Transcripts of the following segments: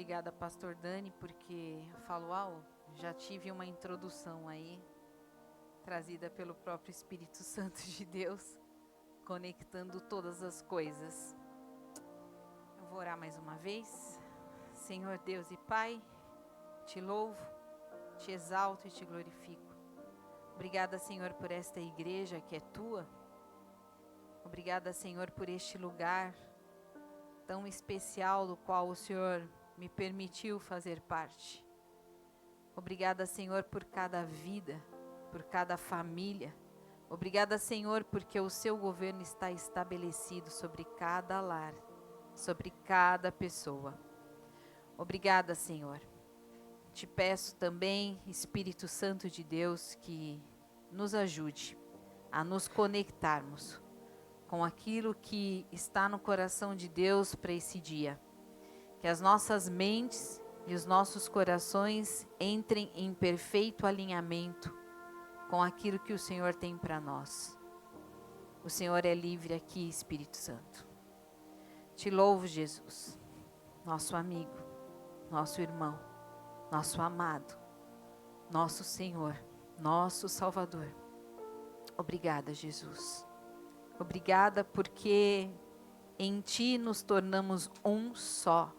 Obrigada, Pastor Dani, porque falou, já tive uma introdução aí, trazida pelo próprio Espírito Santo de Deus, conectando todas as coisas. Eu vou orar mais uma vez. Senhor Deus e Pai, te louvo, te exalto e te glorifico. Obrigada, Senhor, por esta igreja que é tua. Obrigada, Senhor, por este lugar tão especial do qual o Senhor me permitiu fazer parte. Obrigada, Senhor, por cada vida, por cada família. Obrigada, Senhor, porque o seu governo está estabelecido sobre cada lar, sobre cada pessoa. Obrigada, Senhor. Te peço também, Espírito Santo de Deus, que nos ajude a nos conectarmos com aquilo que está no coração de Deus para esse dia. Que as nossas mentes e os nossos corações entrem em perfeito alinhamento com aquilo que o Senhor tem para nós. O Senhor é livre aqui, Espírito Santo. Te louvo, Jesus, nosso amigo, nosso irmão, nosso amado, nosso Senhor, nosso Salvador. Obrigada, Jesus. Obrigada porque em Ti nos tornamos um só.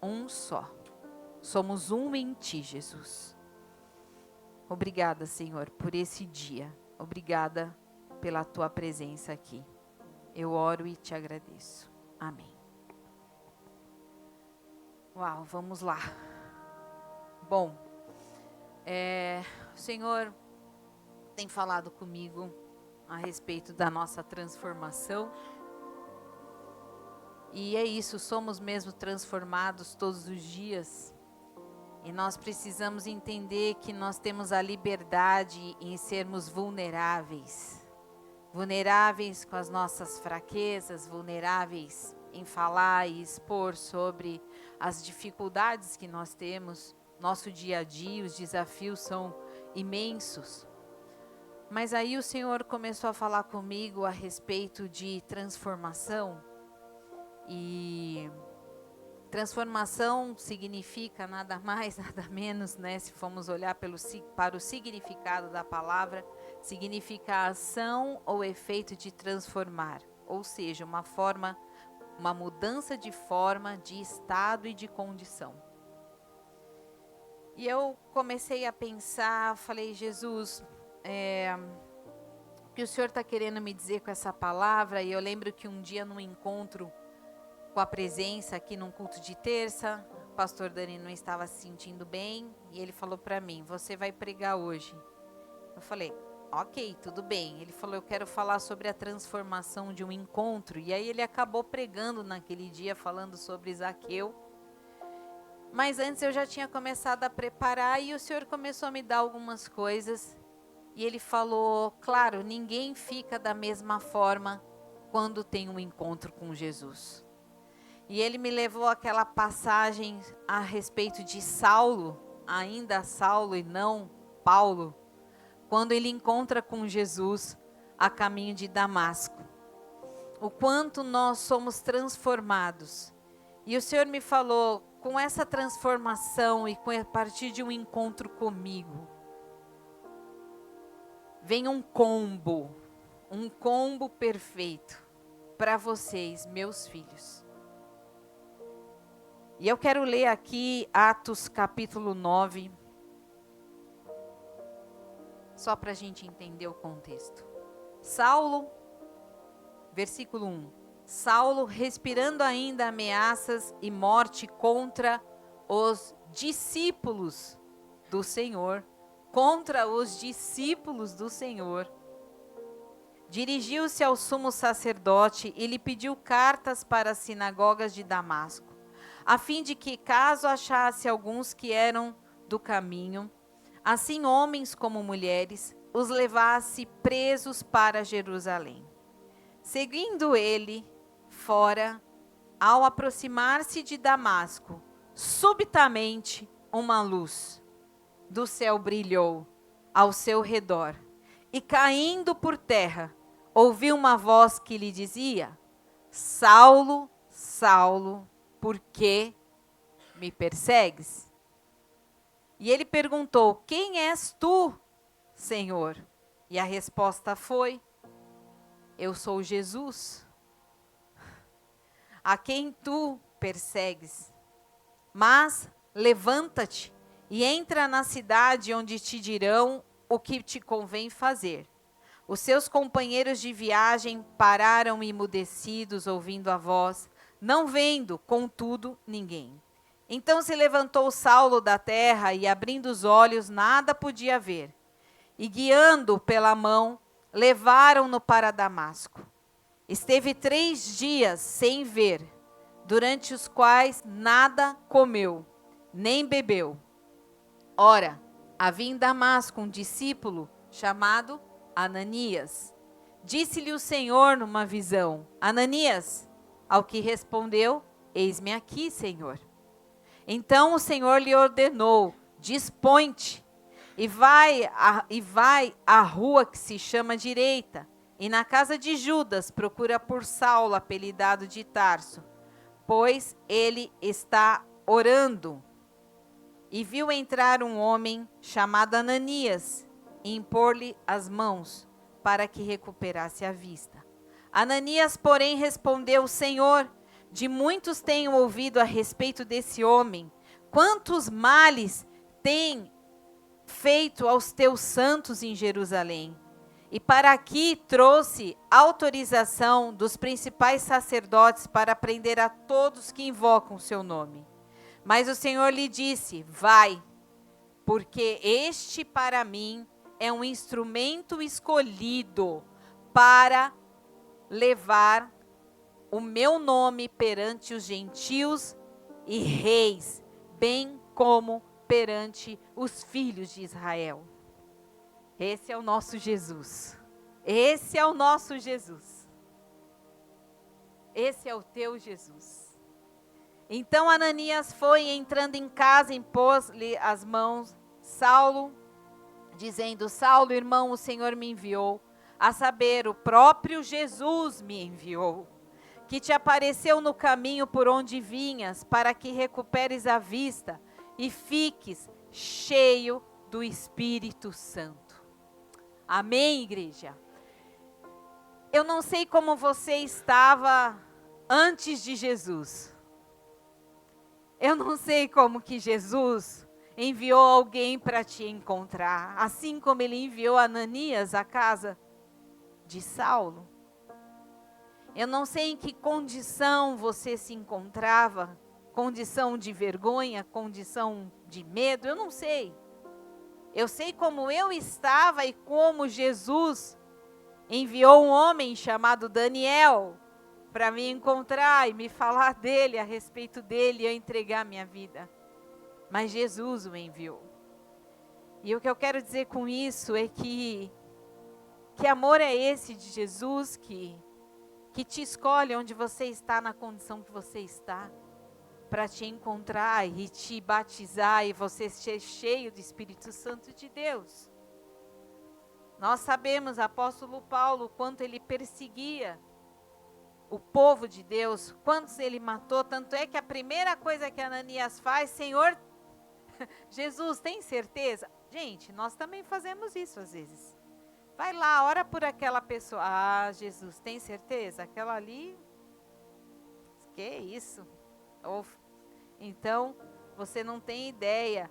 Um só. Somos um em Ti, Jesus. Obrigada, Senhor, por esse dia. Obrigada pela Tua presença aqui. Eu oro e te agradeço. Amém. Uau, vamos lá. Bom, o Senhor tem falado comigo a respeito da nossa transformação. E é isso, somos mesmo transformados todos os dias. E nós precisamos entender que nós temos a liberdade em sermos vulneráveis. Vulneráveis com as nossas fraquezas, vulneráveis em falar e expor sobre as dificuldades que nós temos. Nosso dia a dia, os desafios são imensos. Mas aí o Senhor começou a falar comigo a respeito de transformação. E transformação significa nada mais, nada menos, né? Se formos olhar para o significado da palavra, significa a ação ou efeito de transformar. Ou seja, uma mudança de forma, de estado e de condição. E eu comecei a pensar, falei, Jesus, o que o Senhor está querendo me dizer com essa palavra? E eu lembro que um dia num encontro com a presença aqui num culto de terça, o pastor Dani não estava se sentindo bem, e ele falou para mim, você vai pregar hoje. Eu falei, ok, tudo bem. Ele falou, eu quero falar sobre a transformação de um encontro, e aí ele acabou pregando naquele dia, falando sobre Zaqueu. Mas antes eu já tinha começado a preparar, e o Senhor começou a me dar algumas coisas, e ele falou, claro, ninguém fica da mesma forma quando tem um encontro com Jesus. E ele me levou àquela passagem a respeito de Saulo, ainda Saulo e não Paulo, quando ele encontra com Jesus a caminho de Damasco. O quanto nós somos transformados. E o Senhor me falou, com essa transformação e a partir de um encontro comigo, vem um combo perfeito para vocês, meus filhos. E eu quero ler aqui Atos capítulo 9, só para a gente entender o contexto. Saulo, versículo 1. Saulo, respirando ainda ameaças e morte contra os discípulos do Senhor, dirigiu-se ao sumo sacerdote e lhe pediu cartas para as sinagogas de Damasco, a fim de que, caso achasse alguns que eram do caminho, assim homens como mulheres, os levasse presos para Jerusalém. Seguindo ele fora, ao aproximar-se de Damasco, subitamente uma luz do céu brilhou ao seu redor, e caindo por terra, ouviu uma voz que lhe dizia, Saulo, Saulo, por que me persegues? E ele perguntou: quem és tu, Senhor? E a resposta foi: eu sou Jesus, a quem tu persegues. Mas levanta-te e entra na cidade, onde te dirão o que te convém fazer. Os seus companheiros de viagem pararam emudecidos, ouvindo a voz, não vendo, contudo, ninguém. Então se levantou Saulo da terra e, abrindo os olhos, nada podia ver. E, guiando pela mão, levaram-no para Damasco. Esteve 3 dias sem ver, durante os quais nada comeu, nem bebeu. Ora, havia em Damasco um discípulo chamado Ananias. Disse-lhe o Senhor numa visão: Ananias. Ao que respondeu: eis-me aqui, Senhor. Então o Senhor lhe ordenou: dispõe-te e vai à rua que se chama Direita, e na casa de Judas procura por Saulo, apelidado de Tarso, pois ele está orando. E viu entrar um homem chamado Ananias e impor-lhe as mãos para que recuperasse a vista. Ananias, porém, respondeu: Senhor, de muitos tenho ouvido a respeito desse homem, quantos males tem feito aos teus santos em Jerusalém. E para aqui trouxe autorização dos principais sacerdotes para prender a todos que invocam o seu nome. Mas o Senhor lhe disse: vai, porque este para mim é um instrumento escolhido para levar o meu nome perante os gentios e reis, bem como perante os filhos de Israel. Esse é o nosso Jesus. Esse é o nosso Jesus. Esse é o teu Jesus. Então Ananias foi, entrando em casa, impôs-lhe as mãos Saulo, dizendo: Saulo, irmão, o Senhor me enviou, a saber, o próprio Jesus me enviou, que te apareceu no caminho por onde vinhas, para que recuperes a vista e fiques cheio do Espírito Santo. Amém, igreja? Eu não sei como você estava antes de Jesus. Eu não sei como que Jesus enviou alguém para te encontrar, assim como ele enviou Ananias à casa de Saulo. Eu não sei em que condição você se encontrava, condição de vergonha, condição de medo, eu não sei. Eu sei como eu estava e como Jesus enviou um homem chamado Daniel para me encontrar e me falar dele, a respeito dele, e eu entregar minha vida. Mas Jesus o enviou. E o que eu quero dizer com isso é que amor é esse de Jesus que te escolhe onde você está, na condição que você está, para te encontrar e te batizar e você ser cheio do Espírito Santo de Deus. Nós sabemos, apóstolo Paulo, quanto ele perseguia o povo de Deus, quantos ele matou, tanto é que a primeira coisa que Ananias faz: Senhor, Jesus, tem certeza? Gente, nós também fazemos isso às vezes. Vai lá, ora por aquela pessoa. Ah, Jesus, tem certeza? Aquela ali, que isso? Então, você não tem ideia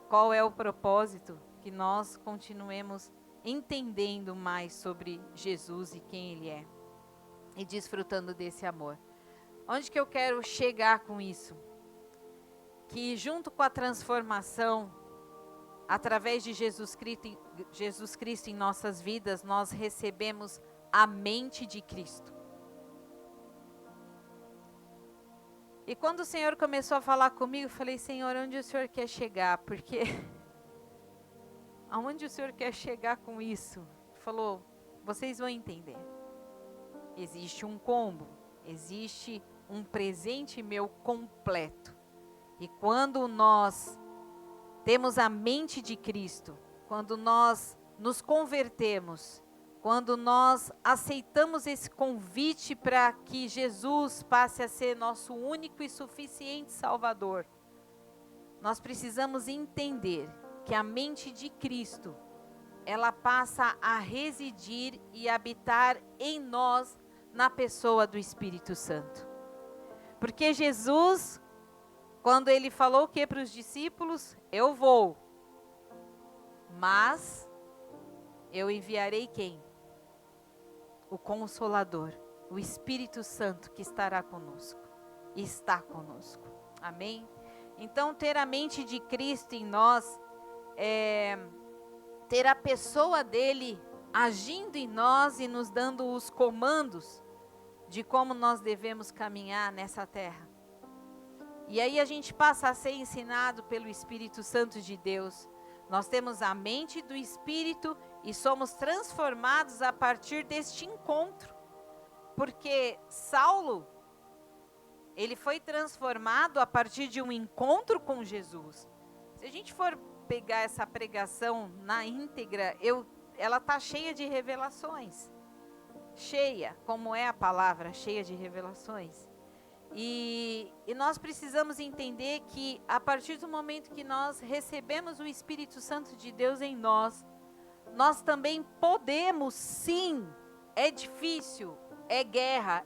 qual é o propósito que nós continuemos entendendo mais sobre Jesus e quem Ele é. E desfrutando desse amor. Onde que eu quero chegar com isso? Que junto com a transformação, através de Jesus Cristo em nossas vidas, nós recebemos a mente de Cristo. E quando o Senhor começou a falar comigo, eu falei: Senhor, onde o Senhor quer chegar? Porque aonde o Senhor quer chegar com isso? Ele falou: vocês vão entender. Existe um combo, existe um presente meu completo. E quando nós temos a mente de Cristo, quando nós nos convertemos, quando nós aceitamos esse convite para que Jesus passe a ser nosso único e suficiente Salvador, nós precisamos entender que a mente de Cristo, ela passa a residir e habitar em nós, na pessoa do Espírito Santo. Porque Jesus, quando ele falou o que para os discípulos? Eu vou, mas eu enviarei quem? O Consolador, o Espírito Santo que estará conosco, e está conosco. Amém? Então, ter a mente de Cristo em nós é ter a pessoa dele agindo em nós e nos dando os comandos de como nós devemos caminhar nessa terra. E aí a gente passa a ser ensinado pelo Espírito Santo de Deus. Nós temos a mente do Espírito e somos transformados a partir deste encontro. Porque Saulo, ele foi transformado a partir de um encontro com Jesus. Se a gente for pegar essa pregação na íntegra, ela está cheia de revelações. Cheia, como é a palavra, cheia de revelações. E nós precisamos entender que a partir do momento que nós recebemos o Espírito Santo de Deus em nós, nós também podemos, sim, é difícil, é guerra,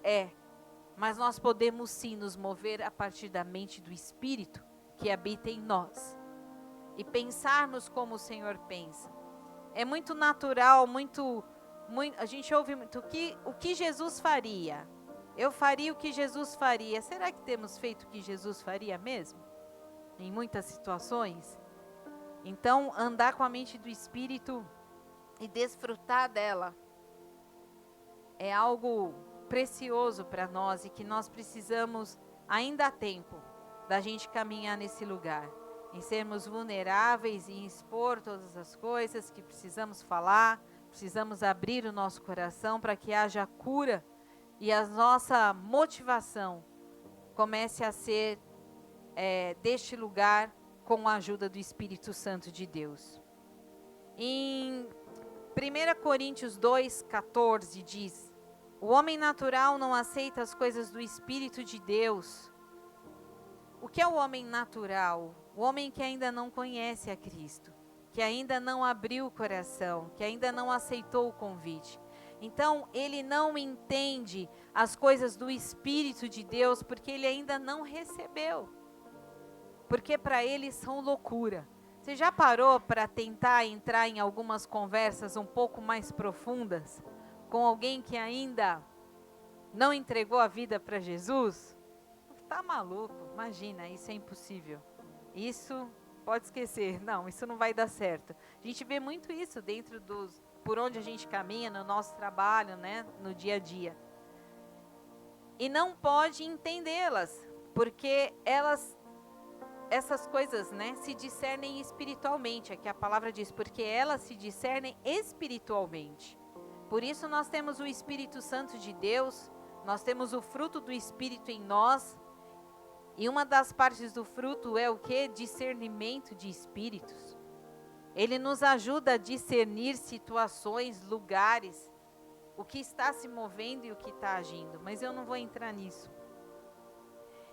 mas nós podemos sim nos mover a partir da mente do Espírito que habita em nós e pensarmos como o Senhor pensa. É muito natural, a gente ouve muito o que Jesus faria. Eu faria o que Jesus faria. Será que temos feito o que Jesus faria mesmo? Em muitas situações. Então, andar com a mente do Espírito e desfrutar dela é algo precioso para nós e que nós precisamos, ainda há tempo, da gente caminhar nesse lugar. Em sermos vulneráveis e expor todas as coisas que precisamos falar, precisamos abrir o nosso coração para que haja cura e a nossa motivação comece a ser deste lugar com a ajuda do Espírito Santo de Deus. Em 1 Coríntios 2,14 diz: o homem natural não aceita as coisas do Espírito de Deus. O que é o homem natural? O homem que ainda não conhece a Cristo, que ainda não abriu o coração, que ainda não aceitou o convite. Então, ele não entende as coisas do Espírito de Deus, porque ele ainda não recebeu. Porque para ele são loucura. Você já parou para tentar entrar em algumas conversas um pouco mais profundas com alguém que ainda não entregou a vida para Jesus? Tá maluco, imagina, isso é impossível. Isso pode esquecer, não, isso não vai dar certo. A gente vê muito isso dentro por onde a gente caminha, no nosso trabalho, né, no dia a dia. E não pode entendê-las, porque essas coisas, né, se discernem espiritualmente. Aqui a palavra diz, porque elas se discernem espiritualmente. Por isso nós temos o Espírito Santo de Deus, nós temos o fruto do Espírito em nós. E uma das partes do fruto é o quê? Discernimento de espíritos. Ele nos ajuda a discernir situações, lugares, o que está se movendo e o que está agindo. Mas eu não vou entrar nisso.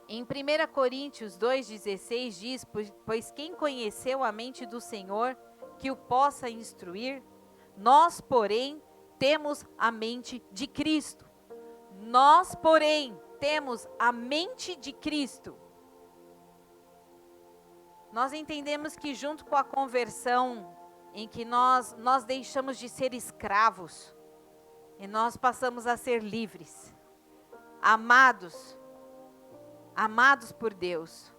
Em 1 Coríntios 2,16 diz, pois quem conheceu a mente do Senhor, que o possa instruir? Nós, porém, temos a mente de Cristo. Nós, porém, temos a mente de Cristo. Nós entendemos que junto com a conversão, em que nós deixamos de ser escravos, e nós passamos a ser livres, amados por Deus,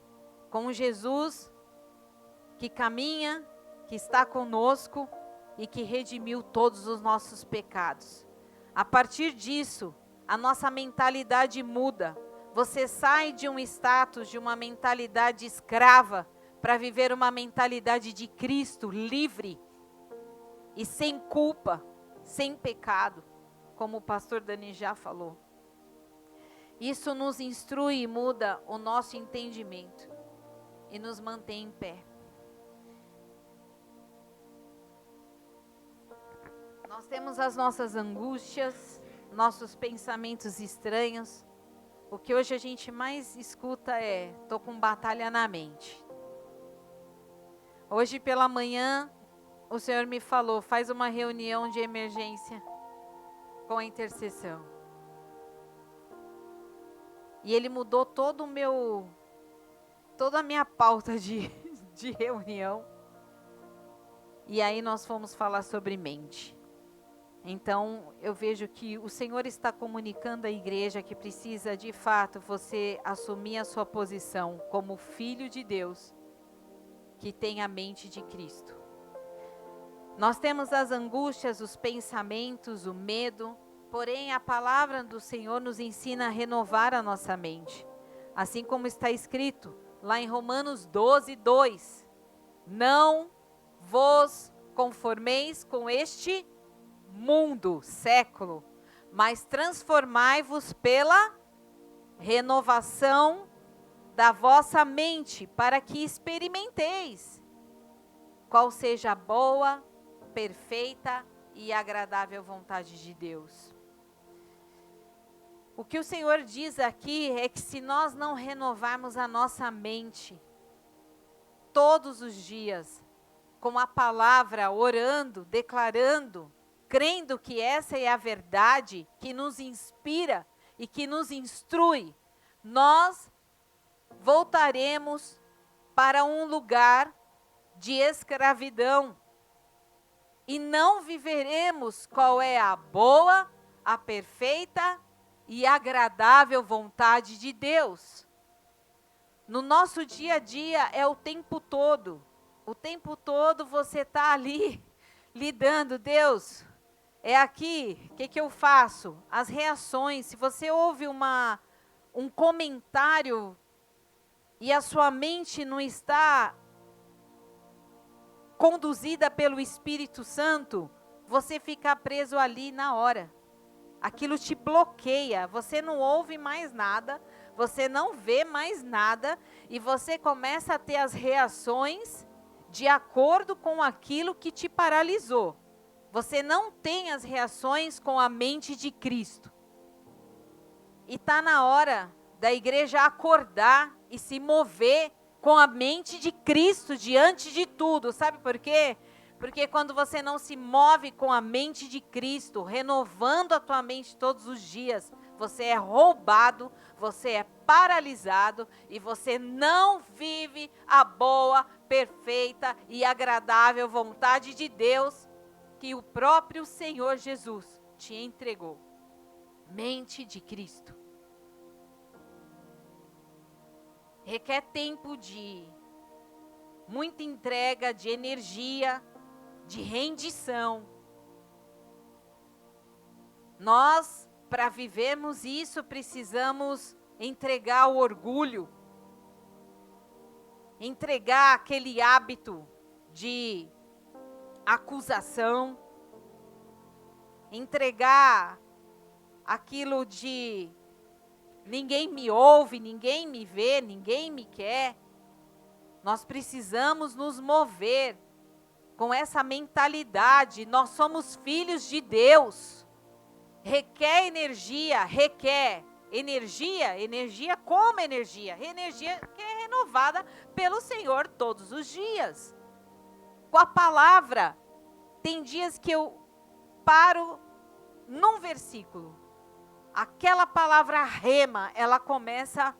com Jesus que caminha, que está conosco e que redimiu todos os nossos pecados. A partir disso, a nossa mentalidade muda. Você sai de um status, de uma mentalidade escrava, para viver uma mentalidade de Cristo, livre e sem culpa, sem pecado, como o pastor Dani já falou. Isso nos instrui e muda o nosso entendimento e nos mantém em pé. Nós temos as nossas angústias, nossos pensamentos estranhos. O que hoje a gente mais escuta é: tô com batalha na mente. Hoje pela manhã, o Senhor me falou, faz uma reunião de emergência com a intercessão. E Ele mudou toda a minha pauta de reunião. E aí nós fomos falar sobre mente. Então, eu vejo que o Senhor está comunicando à igreja que precisa, de fato, você assumir a sua posição como filho de Deus, que tem a mente de Cristo. Nós temos as angústias, os pensamentos, o medo, porém a palavra do Senhor nos ensina a renovar a nossa mente. Assim como está escrito lá em Romanos 12, 2. Não vos conformeis com este mundo, século, mas transformai-vos pela renovação da vossa mente, para que experimenteis qual seja a boa, perfeita e agradável vontade de Deus. O que o Senhor diz aqui é que se nós não renovarmos a nossa mente todos os dias, com a palavra, orando, declarando, crendo que essa é a verdade que nos inspira e que nos instrui, nós voltaremos para um lugar de escravidão e não viveremos qual é a boa, a perfeita e agradável vontade de Deus. No nosso dia a dia é o tempo todo você está ali lidando, Deus, é aqui, o que eu faço? As reações, se você ouve um comentário e a sua mente não está conduzida pelo Espírito Santo, você fica preso ali na hora. Aquilo te bloqueia, você não ouve mais nada, você não vê mais nada e você começa a ter as reações de acordo com aquilo que te paralisou. Você não tem as reações com a mente de Cristo. E está na hora da igreja acordar e se mover com a mente de Cristo diante de tudo. Sabe por quê? Porque quando você não se move com a mente de Cristo, renovando a tua mente todos os dias, você é roubado, você é paralisado e você não vive a boa, perfeita e agradável vontade de Deus que o próprio Senhor Jesus te entregou. Mente de Cristo. Requer tempo de muita entrega, de energia, de rendição. Nós, para vivermos isso, precisamos entregar o orgulho, entregar aquele hábito de acusação, entregar aquilo de ninguém me ouve, ninguém me vê, ninguém me quer. Nós precisamos nos mover com essa mentalidade. Nós somos filhos de Deus. Requer energia como energia? Energia que é renovada pelo Senhor todos os dias. Com a palavra, tem dias que eu paro num versículo. Aquela palavra rema, ela começa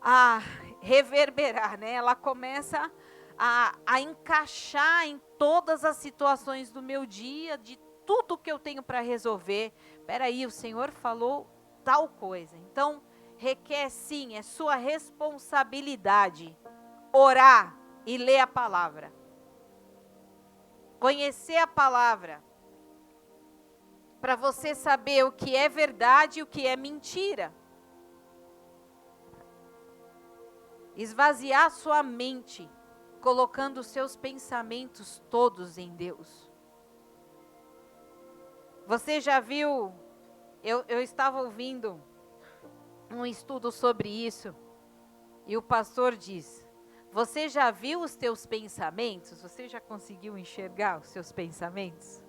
a reverberar, né? Ela começa a encaixar em todas as situações do meu dia, de tudo que eu tenho para resolver. Peraí, o Senhor falou tal coisa. Então, requer sim, é sua responsabilidade orar e ler a palavra. Conhecer a palavra. Para você saber o que é verdade e o que é mentira. Esvaziar sua mente, colocando os seus pensamentos todos em Deus. Você já viu, eu estava ouvindo um estudo sobre isso, e o pastor diz, você já viu os teus pensamentos? Você já conseguiu enxergar os seus pensamentos?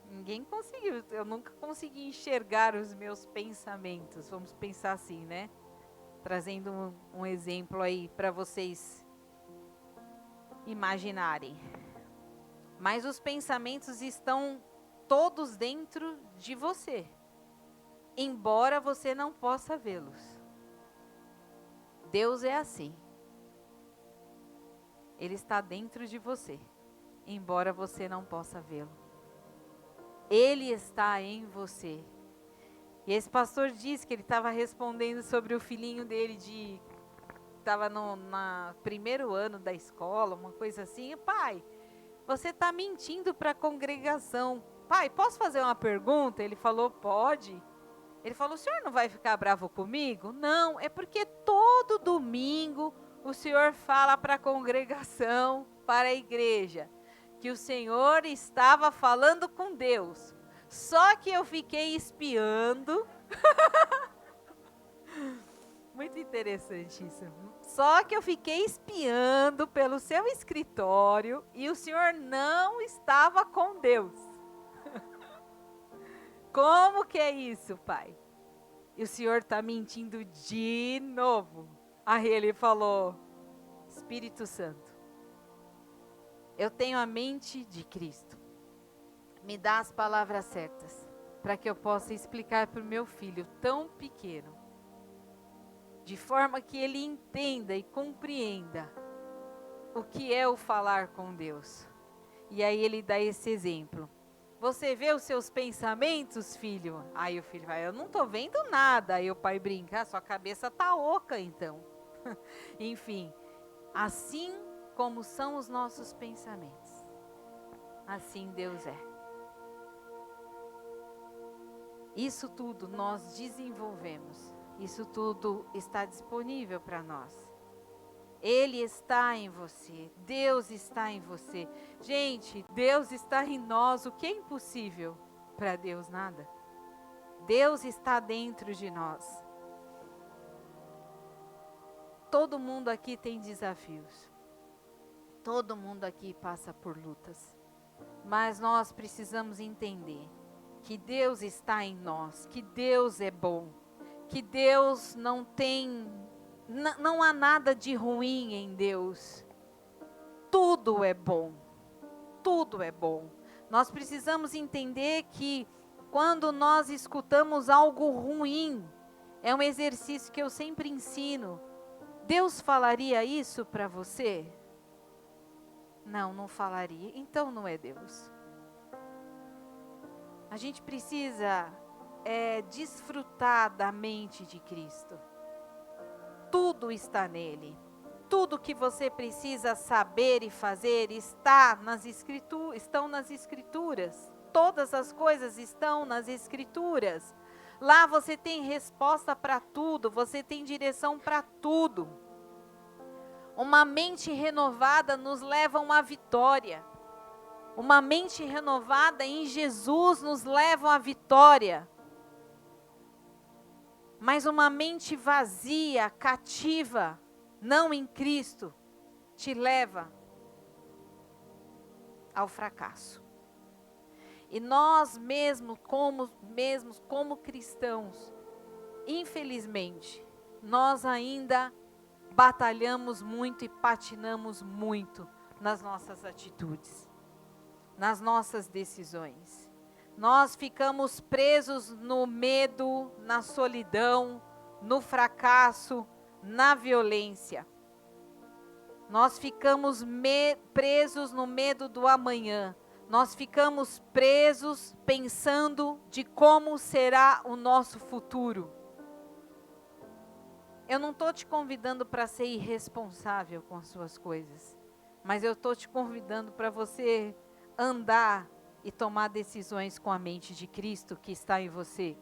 Ninguém conseguiu, eu nunca consegui enxergar os meus pensamentos, vamos pensar assim, né? Trazendo um exemplo aí para vocês imaginarem. Mas os pensamentos estão todos dentro de você, embora você não possa vê-los. Deus é assim. Ele está dentro de você, embora você não possa vê-lo. Ele está em você. E esse pastor disse que ele estava respondendo sobre o filhinho dele estava no primeiro ano da escola, uma coisa assim. Pai, você está mentindo para a congregação. Pai, posso fazer uma pergunta? Ele falou, pode. Ele falou, o senhor não vai ficar bravo comigo? Não, é porque todo domingo o senhor fala para a congregação, para a igreja, que o senhor estava falando com Deus. Só que eu fiquei espiando. Muito interessante isso. Só que eu fiquei espiando pelo seu escritório e o senhor não estava com Deus. Como que é isso, pai? E o senhor está mentindo de novo. Aí ele falou, Espírito Santo, eu tenho a mente de Cristo. Me dá as palavras certas, para que eu possa explicar para o meu filho tão pequeno, de forma que ele entenda e compreenda o que é o falar com Deus. E aí ele dá esse exemplo. Você vê os seus pensamentos, filho? Aí o filho vai, eu não estou vendo nada. Aí o pai brinca, sua cabeça está oca então. Enfim, assim como são os nossos pensamentos, assim Deus é. Isso tudo nós desenvolvemos. Isso tudo está disponível para nós. Ele está em você. Deus está em você. Gente, Deus está em nós. O que é impossível para Deus? Nada. Deus está dentro de nós. Todo mundo aqui tem desafios. Todo mundo aqui passa por lutas. Mas nós precisamos entender que Deus está em nós, que Deus é bom, que Deus não há nada de ruim em Deus. Tudo é bom, tudo é bom. Nós precisamos entender que quando nós escutamos algo ruim, é um exercício que eu sempre ensino. Deus falaria isso para você? Não, não falaria. Então não é Deus. A gente precisa desfrutar da mente de Cristo. Tudo está nele. Tudo que você precisa saber e fazer estão nas Escrituras. Todas as coisas estão nas Escrituras. Lá você tem resposta para tudo, você tem direção para tudo. Uma mente renovada nos leva a uma vitória. Uma mente renovada em Jesus nos leva à vitória. Mas uma mente vazia, cativa, não em Cristo, te leva ao fracasso. E nós mesmos como cristãos, infelizmente, nós ainda batalhamos muito e patinamos muito nas nossas atitudes, nas nossas decisões. Nós ficamos presos no medo, na solidão, no fracasso, na violência. Nós ficamos presos no medo do amanhã. Nós ficamos presos pensando de como será o nosso futuro. Eu não estou te convidando para ser irresponsável com as suas coisas, mas eu estou te convidando para você andar e tomar decisões com a mente de Cristo que está em você.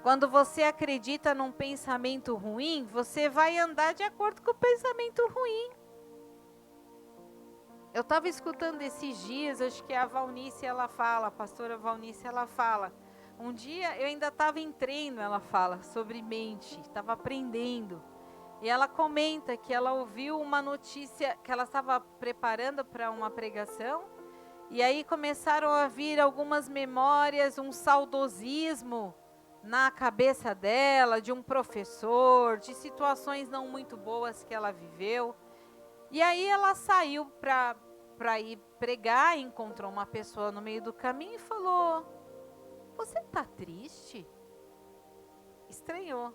Quando você acredita num pensamento ruim, você vai andar de acordo com o pensamento ruim. Eu estava escutando esses dias, acho que a Valnice, a pastora Valnice, ela fala. Um dia, eu ainda estava em treino, ela fala, sobre mente, estava aprendendo. E ela comenta que ela ouviu uma notícia, que ela estava preparando para uma pregação, e aí começaram a vir algumas memórias, um saudosismo na cabeça dela, de um professor, de situações não muito boas que ela viveu. E aí ela saiu para ir pregar, encontrou uma pessoa no meio do caminho e falou: "Você está triste?" Estranhou.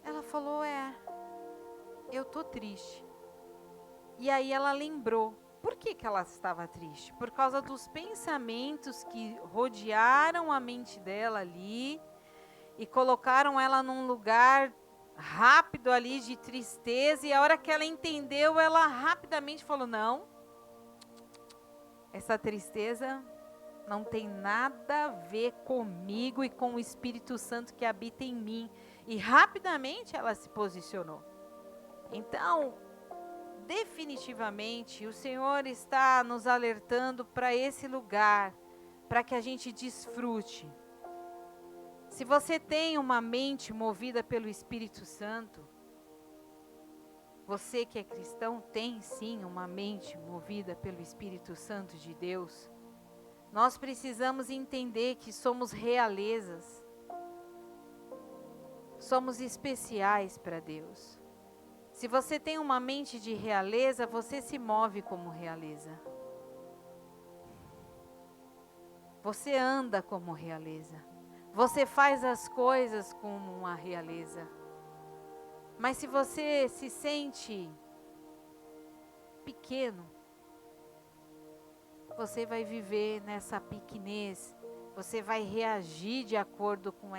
Ela falou: eu tô triste. E aí ela lembrou. Por que ela estava triste? Por causa dos pensamentos que rodearam a mente dela ali e colocaram ela num lugar rápido ali de tristeza. E a hora que ela entendeu, ela rapidamente falou: não, essa tristeza não tem nada a ver comigo e com o Espírito Santo que habita em mim. E rapidamente ela se posicionou. Então, definitivamente, o Senhor está nos alertando para esse lugar, para que a gente desfrute. Se você tem uma mente movida pelo Espírito Santo, você que é cristão tem sim uma mente movida pelo Espírito Santo de Deus. Nós precisamos entender que somos realezas. Somos especiais para Deus. Se você tem uma mente de realeza, você se move como realeza. Você anda como realeza. Você faz as coisas como uma realeza. Mas se você se sente pequeno, você vai viver nessa pequenez. Você vai reagir de acordo com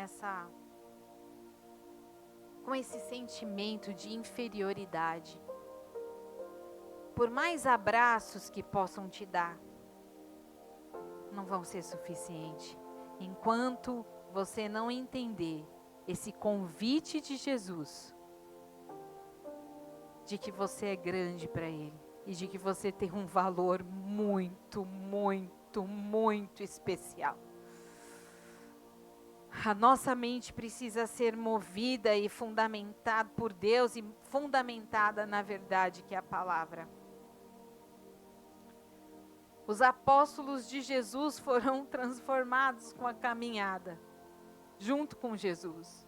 esse sentimento de inferioridade. Por mais abraços que possam te dar, não vão ser suficientes enquanto você não entender esse convite de Jesus, de que você é grande para Ele e de que você tem um valor muito, muito, muito especial. A nossa mente precisa ser movida e fundamentada por Deus e fundamentada na verdade que é a palavra. Os apóstolos de Jesus foram transformados com a caminhada, junto com Jesus.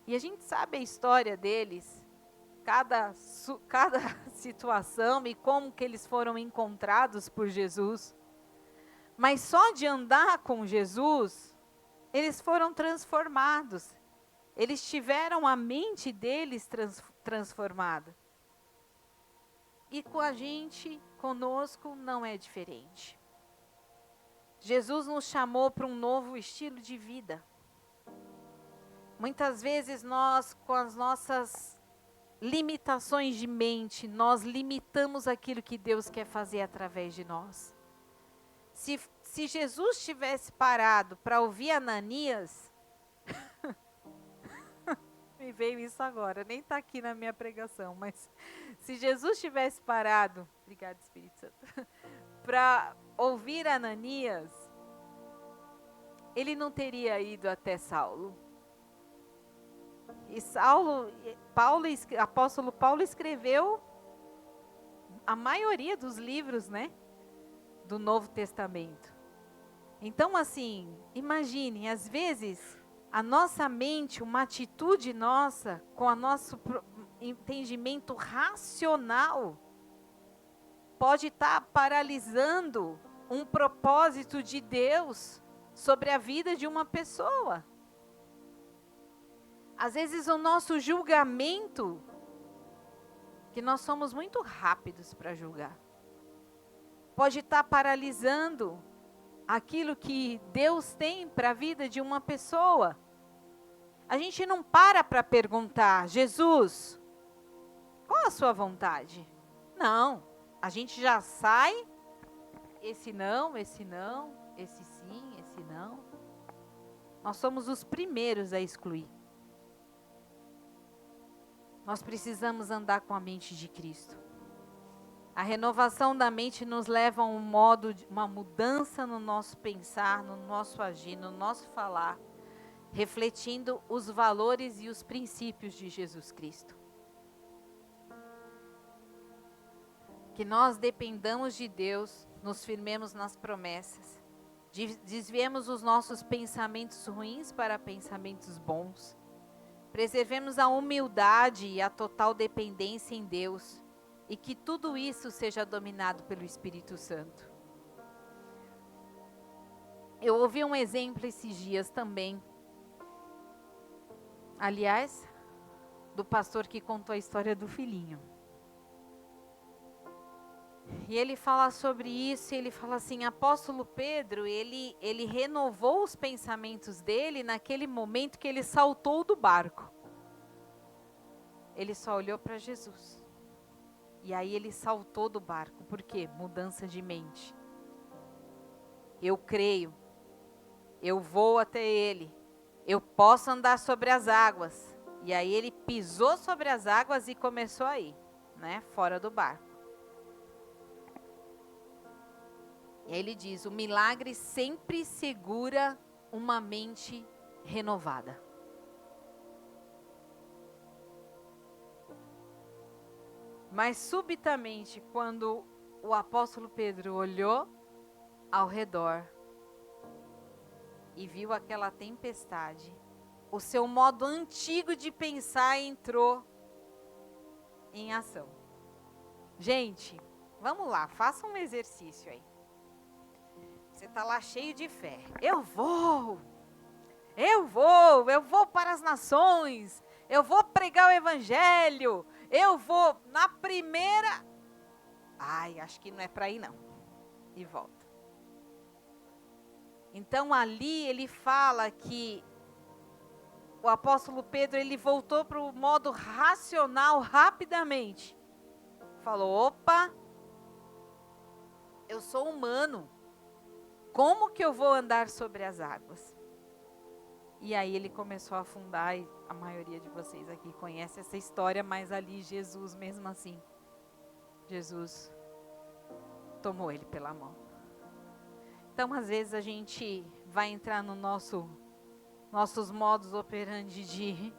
E a gente sabe a história deles, cada situação e como que eles foram encontrados por Jesus. Mas só de andar com Jesus, eles foram transformados. Eles tiveram a mente deles transformada. E com a gente, conosco, não é diferente. Jesus nos chamou para um novo estilo de vida. Muitas vezes nós, com as nossas limitações de mente, nós limitamos aquilo que Deus quer fazer através de nós. Se Jesus tivesse parado para ouvir Ananias, me veio isso agora, nem está aqui na minha pregação, mas se Jesus tivesse parado, obrigado Espírito Santo, para ouvir Ananias, ele não teria ido até Saulo. E apóstolo Paulo escreveu a maioria dos livros, né, do Novo Testamento. Então, assim, imagine, às vezes, a nossa mente, uma atitude nossa, com o nosso entendimento racional, pode estar paralisando um propósito de Deus sobre a vida de uma pessoa. Às vezes o nosso julgamento, que nós somos muito rápidos para julgar, pode estar paralisando aquilo que Deus tem para a vida de uma pessoa. A gente não para perguntar: Jesus, qual a sua vontade? Não, a gente já sai, esse não, esse não, esse sim, esse não. Nós somos os primeiros a excluir. Nós precisamos andar com a mente de Cristo. A renovação da mente nos leva a uma mudança no nosso pensar, no nosso agir, no nosso falar, refletindo os valores e os princípios de Jesus Cristo. Que nós dependamos de Deus, nos firmemos nas promessas, desviemos os nossos pensamentos ruins para pensamentos bons, preservemos a humildade e a total dependência em Deus, e que tudo isso seja dominado pelo Espírito Santo. Eu ouvi um exemplo esses dias também, aliás, do pastor que contou a história do filhinho. E ele fala sobre isso, e ele fala assim, apóstolo Pedro, ele renovou os pensamentos dele naquele momento que ele saltou do barco. Ele só olhou para Jesus. E aí ele saltou do barco. Por quê? Mudança de mente. Eu creio. Eu vou até ele. Eu posso andar sobre as águas. E aí ele pisou sobre as águas e começou a ir, né? Fora do barco. E aí ele diz, o milagre sempre segura uma mente renovada. Mas subitamente, quando o apóstolo Pedro olhou ao redor e viu aquela tempestade, o seu modo antigo de pensar entrou em ação. Gente, vamos lá, faça um exercício aí. Você está lá cheio de fé. Eu vou para as nações, eu vou pregar o evangelho, eu vou na primeira... Ai, acho que não é para ir não. E volta. Então ali ele fala que o apóstolo Pedro, ele voltou para o modo racional rapidamente. Falou, opa, eu sou humano. Como que eu vou andar sobre as águas? E aí ele começou a afundar, e a maioria de vocês aqui conhece essa história, mas ali Jesus mesmo assim, Jesus tomou ele pela mão. Então às vezes a gente vai entrar no nossos modos operandi de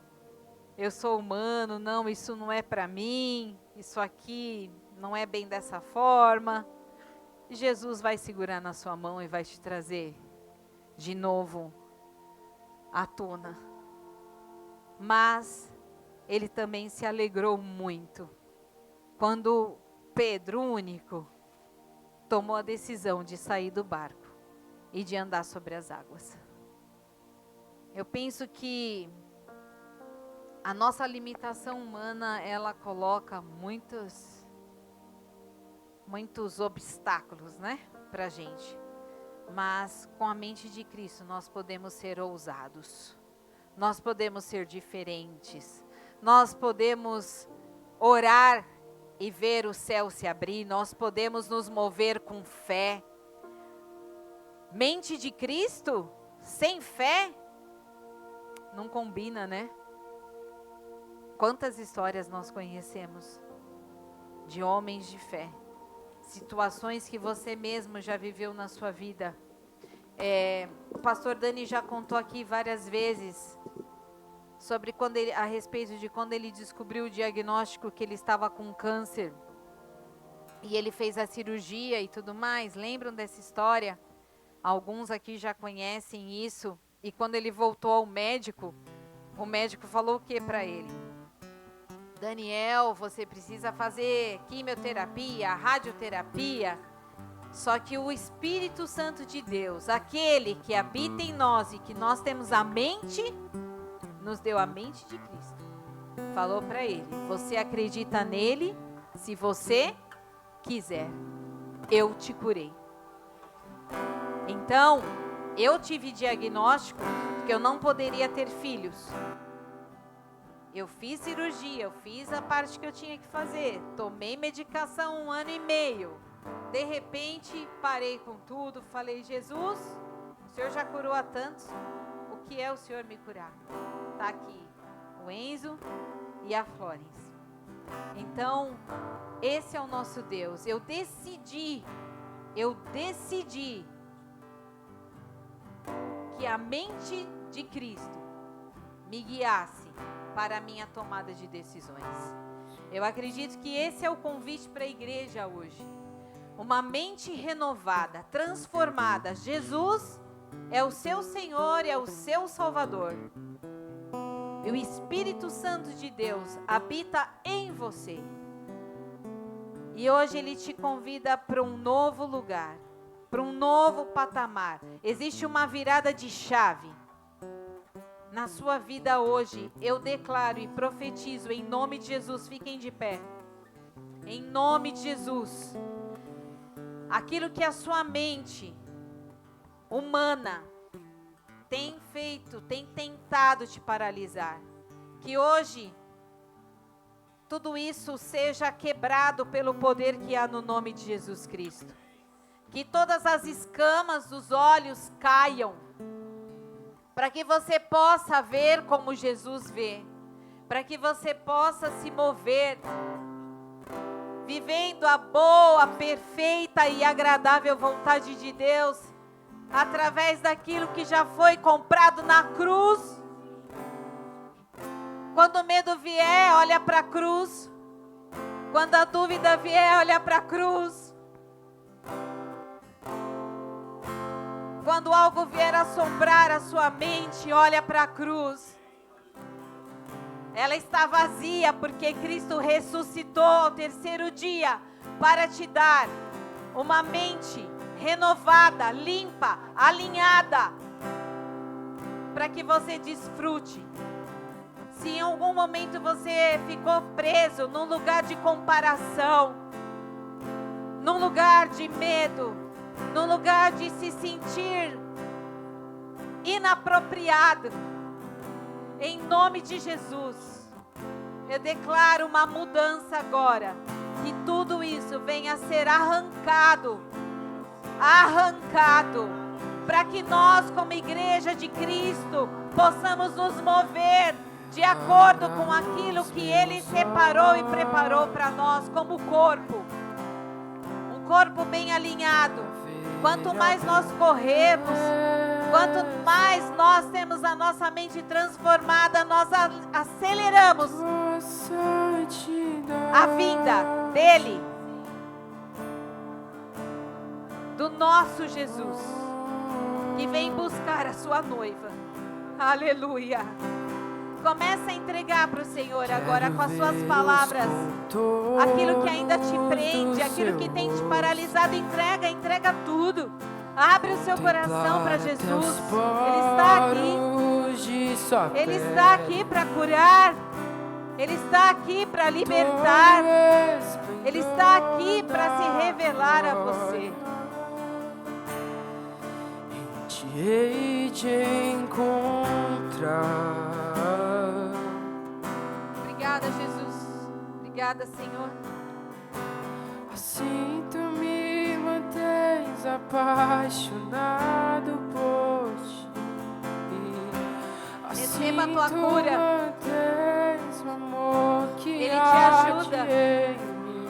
eu sou humano, não, isso não é para mim, isso aqui não é bem dessa forma. Jesus vai segurar na sua mão e vai te trazer de novo à tona. Mas ele também se alegrou muito quando Pedro, único, tomou a decisão de sair do barco e de andar sobre as águas. Eu penso que a nossa limitação humana, ela coloca muitos obstáculos, né, pra gente. Mas com a mente de Cristo nós podemos ser ousados. Nós podemos ser diferentes. Nós podemos orar e ver o céu se abrir. Nós podemos nos mover com fé. Mente de Cristo sem fé não combina, né? Quantas histórias nós conhecemos de homens de fé? Situações que você mesmo já viveu na sua vida. O pastor Dani já contou aqui várias vezes sobre a respeito de quando ele descobriu o diagnóstico que ele estava com câncer e ele fez a cirurgia e tudo mais. Lembram dessa história? Alguns aqui já conhecem isso. E quando ele voltou ao médico, o médico falou o que para ele? Daniel, você precisa fazer quimioterapia, radioterapia. Só que o Espírito Santo de Deus, aquele que habita em nós e que nós temos a mente, nos deu a mente de Cristo. Falou para ele, você acredita nele? Se você quiser, eu te curei. Então, eu tive diagnóstico que eu não poderia ter filhos. Eu fiz cirurgia, eu fiz a parte que eu tinha que fazer, tomei medicação 1 ano e meio. De repente, parei com tudo, falei, Jesus, o Senhor já curou a tantos, o que é o Senhor me curar? Está aqui o Enzo e a Florence. Então, esse é o nosso Deus. Eu decidi que a mente de Cristo me guiasse para a minha tomada de decisões. Eu acredito que esse é o convite para a igreja hoje. Uma mente renovada, transformada. Jesus é o seu Senhor, é o seu Salvador. E o Espírito Santo de Deus habita em você. E hoje Ele te convida para um novo lugar, para um novo patamar. Existe uma virada de chave na sua vida hoje. Eu declaro e profetizo em nome de Jesus. Fiquem de pé. Em nome de Jesus. Aquilo que a sua mente humana tem feito, tem tentado te paralisar, que hoje tudo isso seja quebrado pelo poder que há no nome de Jesus Cristo. Que todas as escamas dos olhos caiam, para que você possa ver como Jesus vê, para que você possa se mover, vivendo a boa, perfeita e agradável vontade de Deus, através daquilo que já foi comprado na cruz. Quando o medo vier, olha para a cruz. Quando a dúvida vier, olha para a cruz. Quando algo vier assombrar a sua mente, olha para a cruz. Ela está vazia porque Cristo ressuscitou ao terceiro dia para te dar uma mente renovada, limpa, alinhada, para que você desfrute. Se em algum momento você ficou preso num lugar de comparação, num lugar de medo, num lugar de se sentir inapropriado, em nome de Jesus, eu declaro uma mudança agora, que tudo isso venha a ser arrancado, para que nós, como igreja de Cristo, possamos nos mover de acordo com aquilo que Ele separou e preparou para nós como corpo. Um corpo bem alinhado. Quanto mais nós corremos, quanto mais nós temos a nossa mente transformada, nós aceleramos a vinda dEle, do nosso Jesus, que vem buscar a sua noiva. Aleluia. Começa a entregar para o Senhor agora com as suas palavras aquilo que ainda te prende, aquilo que tem te paralisado. Entrega tudo. Abre o seu coração para Jesus. Ele está aqui para curar. Ele está aqui para libertar. Ele está aqui para se revelar a você. Hei de encontrar. Obrigada, Jesus. Obrigada, Senhor. Assim tu me mantens apaixonado por ti. Assim Receba a tua cura. Mantens o amor que Ele te ajuda. em mim.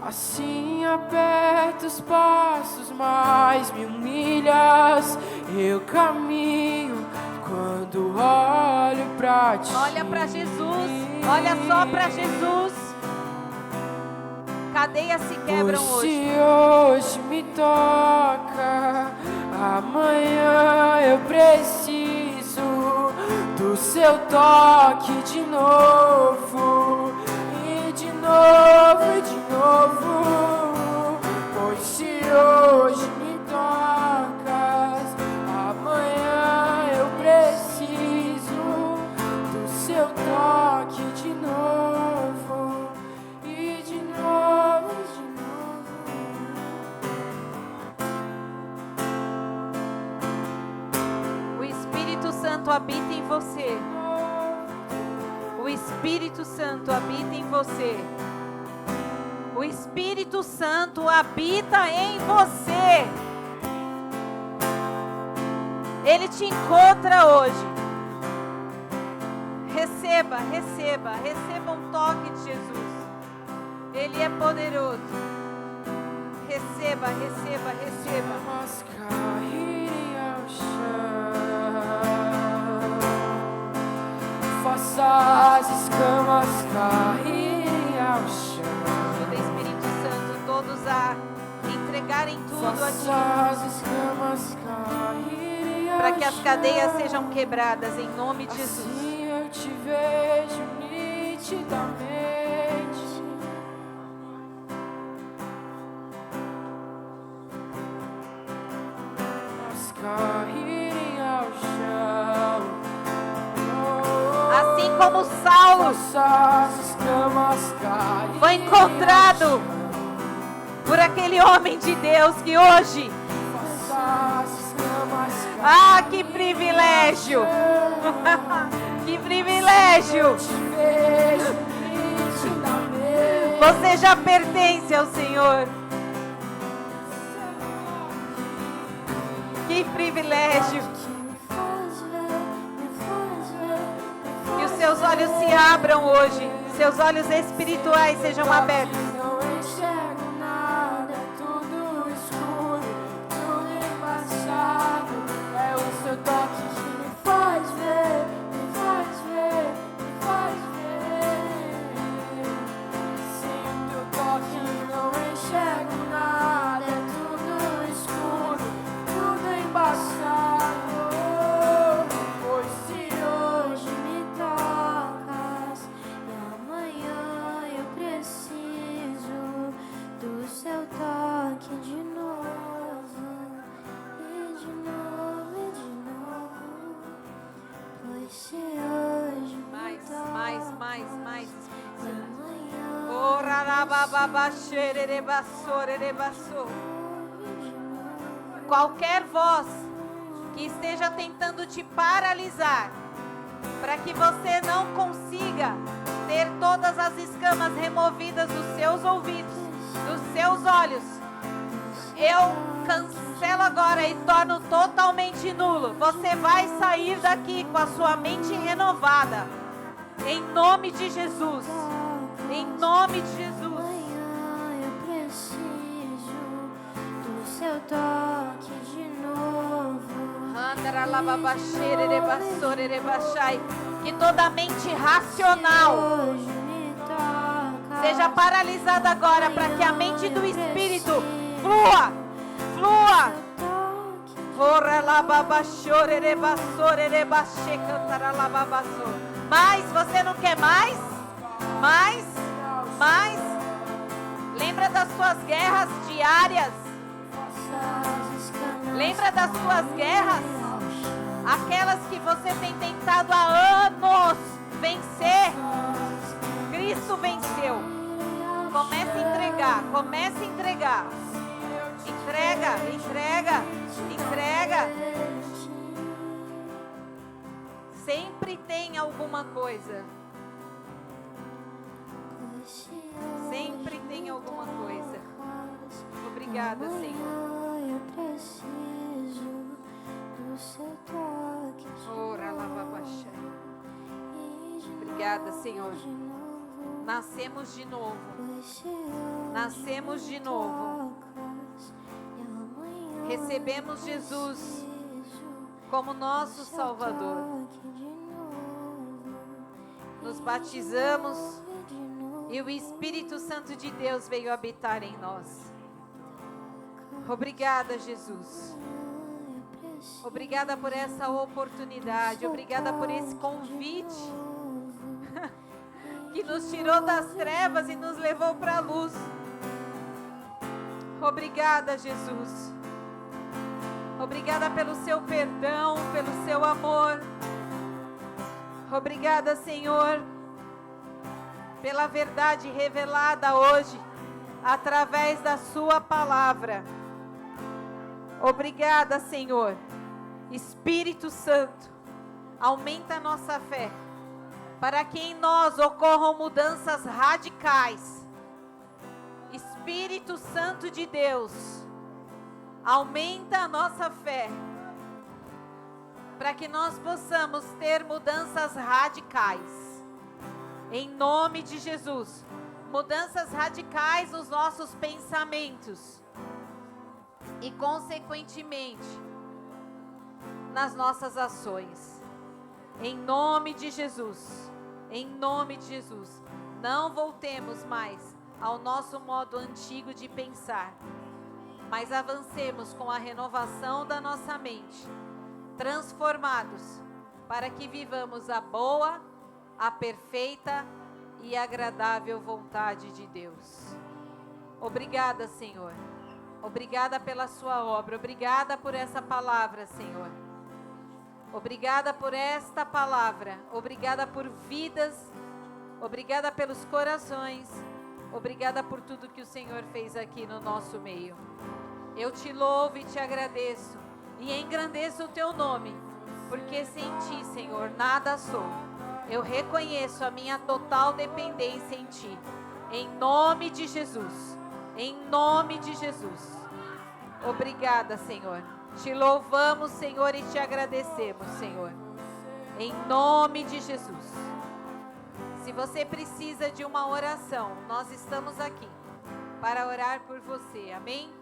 Assim aperta os passos, mais me humilhas. Eu caminho quando olho pra ti. Olha para Jesus. Olha só para Jesus. Cadeias se quebram hoje. Se hoje me toca, amanhã eu preciso do seu toque de novo. E de novo, e de novo. Pois se hoje me tocas, amanhã eu preciso do seu toque de novo. E de novo, de novo. O Espírito Santo habita em você. O Espírito Santo habita em você. O Espírito Santo habita em você. Ele te encontra hoje. Receba um toque de Jesus. Ele é poderoso. Receba. Mas caírem ao chão. Faça as escamas caírem ao chão. Ajuda, Espírito Santo, todos a entregarem tudo a Faça Ti, as escamas caírem ao para que as chão. cadeias sejam quebradas em nome de Jesus. Assim eu te vejo nitidamente. tolo Faça as escamas caírem foi encontrado por aquele homem de Deus que hoje, Faça as escamas ah, que privilégio, que privilégio, te vejo nitidamente. você já pertence ao Senhor, que privilégio, que os seus olhos se abram hoje, seus olhos espirituais sejam abertos. Não enxergo nada, é tudo escuro, tudo embaçado. É o seu toque que me faz ver, me faz ver, me faz ver. Sem o teu toque não enxergo nada, é tudo escuro, tudo embaçado. Pois se hoje me tocas e amanhã eu preciso do seu toque de novo, e de novo, e de novo. Pois se hoje me Mais, tocas mais, mais, mais. e amanhã Ora la bababa xererebaço. Qualquer voz que esteja tentando te paralisar, para que você não consiga ter todas as escamas removidas dos seus ouvidos, dos seus olhos, eu cancelo agora e torno totalmente nulo. Você vai sair daqui com a sua mente renovada, em nome de Jesus, em nome de Jesus. amanhã eu preciso do seu toque de novo. Que toda mente racional Hoje me toca. seja paralisada agora, para que a mente do Espírito flua, flua. Mais, você não quer mais? Mais, mais. Lembra das suas guerras diárias? Lembra das suas guerras? Aquelas que você tem tentado há anos vencer. Cristo venceu. Comece a entregar, comece a entregar. Entrega, entrega, entrega. Sempre tem alguma coisa. Sempre tem alguma coisa. Obrigada, Senhor. Eu preciso do seu toque de Ora, lavabaxai. Obrigada, Senhor. Nascemos de novo. Nascemos de novo. Recebemos Jesus como nosso Salvador. Nos batizamos e o Espírito Santo de Deus veio habitar em nós. Obrigada, Jesus. Obrigada por essa oportunidade. Obrigada por esse convite que nos tirou das trevas e nos levou para a luz. Obrigada, Jesus. Obrigada pelo seu perdão, pelo seu amor. Obrigada, Senhor, pela verdade revelada hoje através da sua palavra. Obrigada, Senhor. Espírito Santo, aumenta a nossa fé, para que em nós ocorram mudanças radicais. Espírito Santo de Deus, aumenta a nossa fé, para que nós possamos ter mudanças radicais. Em nome de Jesus, mudanças radicais nos nossos pensamentos e, consequentemente, nas nossas ações. Em nome de Jesus, em nome de Jesus, não voltemos mais ao nosso modo antigo de pensar, mas avancemos com a renovação da nossa mente, transformados, para que vivamos a boa, a perfeita e agradável vontade de Deus. Obrigada, Senhor. Obrigada pela sua obra. Obrigada por essa palavra, Senhor. Obrigada por esta palavra. Obrigada por vidas Obrigada pelos corações. Obrigada por tudo que o Senhor fez aqui no nosso meio. Eu te louvo e te agradeço e engrandeço o teu nome, porque sem ti, Senhor, nada sou. Eu reconheço a minha total dependência em ti. Em nome de Jesus. Em nome de Jesus. Obrigada, Senhor. Te louvamos, Senhor, e te agradecemos, Senhor. Em nome de Jesus. Se você precisa de uma oração, nós estamos aqui para orar por você. Amém?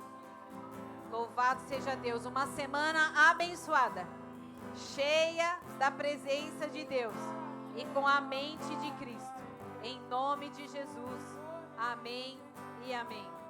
Louvado seja Deus. Uma semana abençoada, cheia da presença de Deus e com a mente de Cristo. Em nome de Jesus. Amém e amém.